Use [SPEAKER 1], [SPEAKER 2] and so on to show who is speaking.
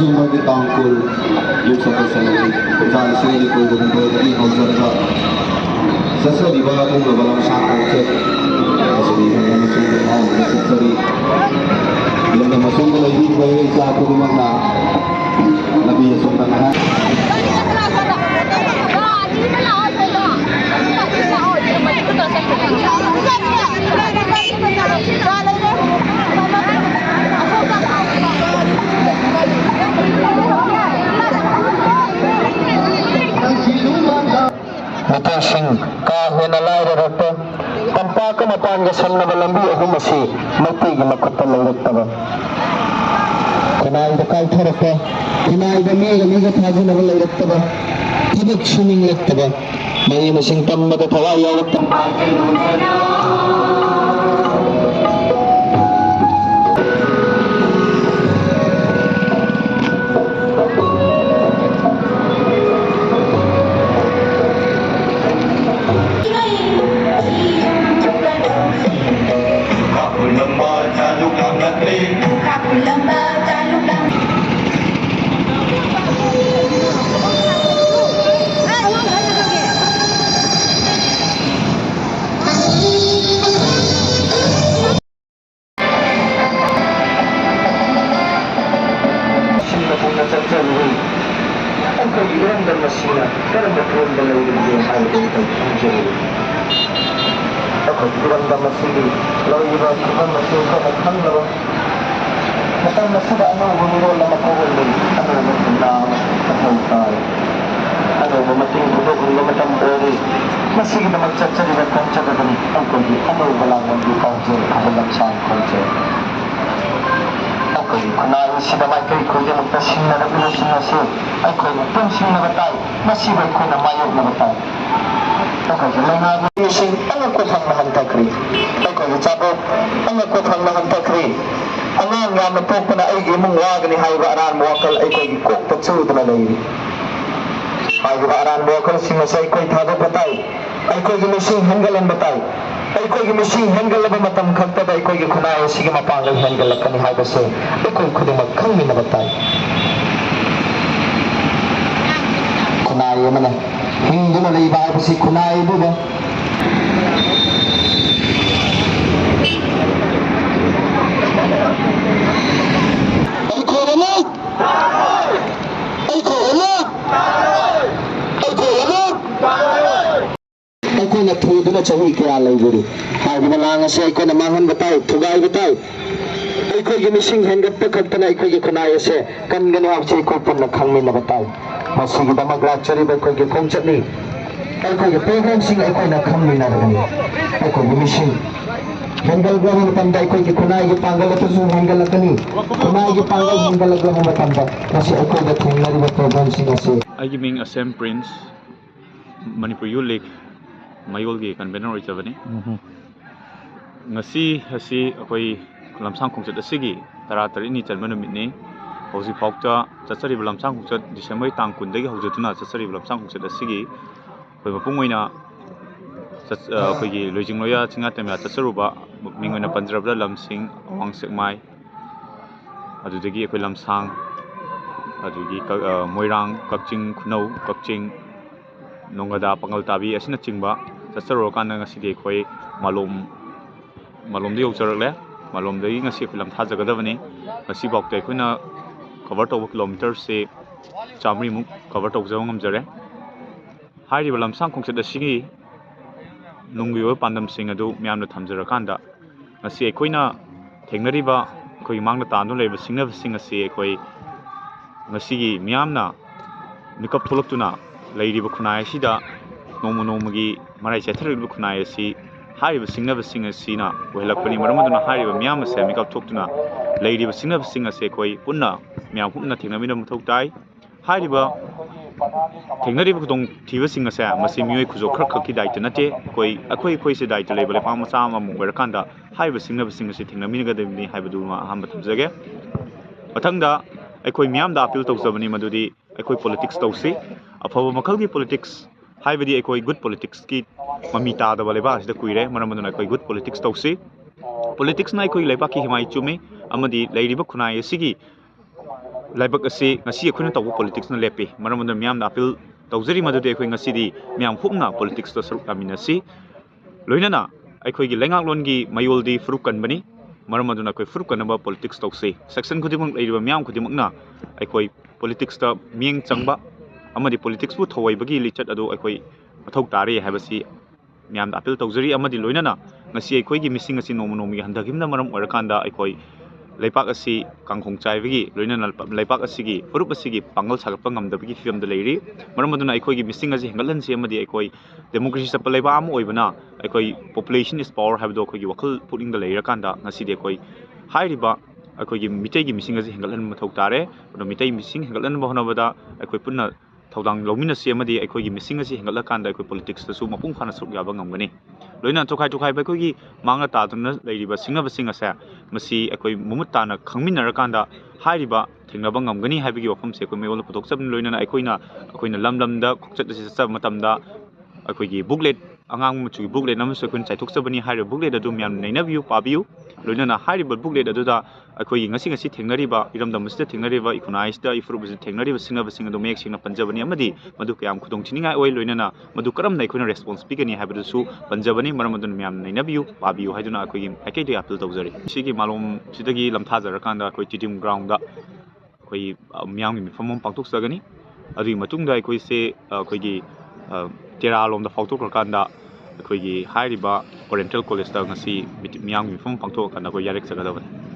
[SPEAKER 1] December di tangkul yung sa kasalari kung sila ko yung pwede khongchat sa diba kung nabalang sa khongchat sabihan na masungkot ang nasasari ilang na masungkot ay hindi ba yung sa ako naman na nabiyasong na lahat Matashing kahit na lairarata tampaka mapangasan na malambi ako masi magtigi magkatalayrat na ba kunain da kahit harap ka kunain da mega tago na malayrat na ba tabag suminglat na ba may masing tamad at hawayawat na masih kita macam-macam dengan khongchat ini, aku di anouba langlongi khongchat, aku langsung khongchat. Aku kenal sida macam aku yang masih nak berusaha masih, aku pun masih nak betul, masih aku nak MAYOL nak betul. Aku jangan nak using, aku thang nak hantar kiri, aku cakap, aku thang nak hantar kiri. Ang nga matog pa na ay gimong ni haybaraan mo akal ay ko'y gikok patsulod na lagi. Haybaraan mo akal sinasay ko'y tago patay. Ay ko'y gimising hanggalan batay. Ay ko'y gimising hanggalan ba matamkag tada ay ko'y gikunaya sige mapanggal hanggalan ka ni haybase. Ay ko'y kundi magkangmi na batay. Kunaya man na. Hindi na laiba ay si kunaya mo ba? Aku nak tuh na cahigi kaya lay guru. Hari malang asi aku na mangan batay, tugay batay. Aku gimising hengat pagkat na aku gikunaya se kan gani ako ko pun nakhangmin na batay. Masih kita maglachari ba aku khongchat ni. Aku gipegang sing aku nakhangmin na gani. Aku gimising hanggal gawin matanda ko gikunaya gipanggal ato sa hanggal kani. Kunaya gipanggal hanggal gawin matanda. Kasi ako dating na rin matobang sing asi.
[SPEAKER 2] I giving a Sam Prince Manipur Yulik MAYOL gi convener oi chabani ngasi hasi akoi lamsang khongchat asigi taratari ni chalma numit ni hoji phokta chachari lamsang khongchat December tang kun dagi hojutuna chachari lamsang khongchat asigi koi mapung oina akoi gi lojing loya chinga temya chacharuba mingoina panjrabra lamsing wangsek mai adudagi akoi lamsang adugi moirang kakching khunau kakching nongada pangal tabi asina chingba chacharo kana ngasi de khoi malomdi ucharakle malomdagi ngasi khilam thajagadabani ngasi bokte khoina cover to kilometer se chamri muk cover to jawang amjare hairi balam sang khongchat asigi nungbiwa pandam sing adu myamna thamjara kanda ngasi khoina thengnariba khoi mangna tanu leba singna sing asi khoi ngasi myamna mikap tholoktuna Lady Bukunai Sida, Nomonomagi, Marai Chatri Bukunai, see, Harry was singer Sina, where Lapani Maramaduna Harry, Miam Samika Tokuna, Lady was singer Sekoi, Puna, Miamuna Tinamina Tokai, Harry Technari Bukung Tiva Singer Sam, Massimu Kuzo Kirkaki Ditanate, Koi, a Koi Poise Dit label of Amasama, Murakanda, Harry was singer sitting Naminaga de Habaduma Hambatzage. Matanga, a Koi Miam da Apil Tokzavani Madudi, a Koi politics Tosi. Apawa makalgi politics haibadi ekoi good politics ki mamita da baleba sida kuire maramaduna ekoi good politics tausi politics na ekoi leba ki himai chume amadi leiriba khunai sigi laibak asi ngasi akhuna tawbu politics na lepi maramunda miyam na appeal tawjari madudi akhoi ngasi di miyam phupna politics to saruk aminasi loinana akhoi gi lengaklon gi mayol di furuk kan bani maramaduna akhoi furuk kanaba politics tawse section khudimang leiriba miyam khudimang na akhoi politics ta mieng changba amadi politics bu thawai bagi lichat adu akhoi mathau tare habasi miyam appeal tawjari amadi loinana ngasi akhoi gi missing asi nomonomi handagimna maram orakanda akhoi leipak asi khongchat bagi loinana leipak asi gi furup asi gi pangal sagapang ngamdabagi film da leiri maramaduna akhoi gi missing asi hengalan si amadi akhoi democracy sa palaiba am oibana akhoi population is power habdo akhoi gi wakal putting da leirakanda ngasi de akhoi hairiba akhoi gi mitai gi missing asi hengalan mathau tare no mitai missing hengalan bahonabada akhoi punna thawdang lomina si amadi akhoi gi missing asi hengalakanda akhoi politics ta su mapung phana suk yaba ngamgani loina tokai ba akhoi gi mangna ta duna leiriba singna basing asa masi akhoi mumut tana khangminarakanda hairiba thingnaba ngamgani haibigi wafam se akhoi mayol putok sabn loina akhoi na lamda khokchat asi sab matamda akhoi gi booklet angang muchu booklet nam se kun chaitok sabani hairi booklet adu myam naina view pabiu loina hairi booklet adu da akhoi ngasi thengnariba iramdam sida thengnariba economize da ifrup se thengnariba singna basing adu mek singna panjabani amadi madu kayam khudong chininga oi loina madu karam nai khona response pigani haibu su panjabani maramadun myam naina view pabiu haiduna akhoi gi akai de appeal tawjari sigi malom sidagi lamthajar kanda akhoi titim ground da akhoi myam gi mifamom pangtok sagani adi matungda akhoi se akhoi gi tera lom da photo kanda akhoi gi hairiba Oriental college da ngasi miyang mi phom pangtho kana ko yarek sagadabani